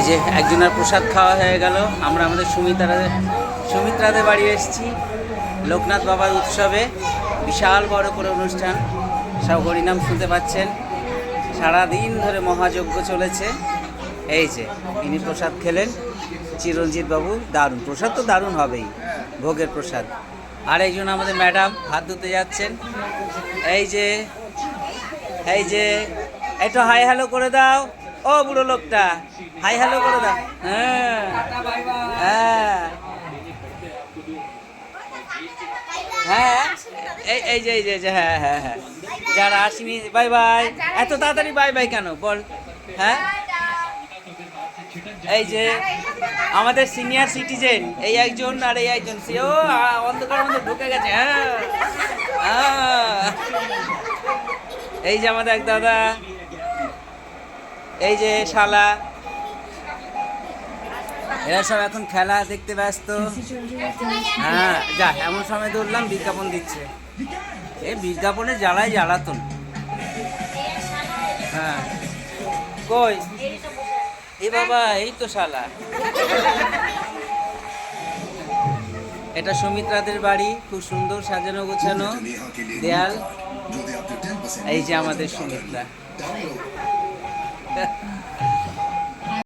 যে একজনের প্রসাদ খাওয়া হয়ে গেল। আমরা আমাদের সুমিত্রাদের বাড়ি এসেছি লোকনাথ বাবার উৎসবে। বিশাল বড় করে অনুষ্ঠান, সব হরিনাম শুনতে পাচ্ছেন। সারাদিন ধরে মহাযজ্ঞ চলেছে। এই যে ইনি প্রসাদ খেলেন, চিরঞ্জিত বাবু। দারুণ প্রসাদ, তো দারুণ হবেই, ভোগের প্রসাদ। আর একজন আমাদের ম্যাডাম হাত ধুতে যাচ্ছেন। এই যে একটু হাই হ্যালো করে দাও। ও বুড়ো লোকটা, হাই হ্যালো করে দাও। হ্যাঁ হ্যাঁ হ্যাঁ, এই যে হ্যাঁ হ্যাঁ হ্যাঁ, যারা আসেনি বাই বাই। এত তাড়াতাড়ি বাই বাই কেন বল? হ্যাঁ, এই যে আমাদের সিনিয়র সিটিজেন, এই একজন আর এই একজন, সেও অন্ধকার মধ্যে ঢুকে গেছে। হ্যাঁ, এই যে আমাদের এক দাদা, এই যে শালা, এরা সব এখন খেলা দেখতে ব্যস্ত। হ্যাঁ যা, এমন সময় ধরলাম বিজ্ঞাপন দিচ্ছে। এই বিজ্ঞাপনে জ্বালায় জ্বালাতন। হ্যাঁ কই, এ বাবা, এই তো শালা। এটা সুমিত্রাদের বাড়ি, খুব সুন্দর সাজানো গোছানো দেয়াল। এই যে আমাদের সুমিত্রা।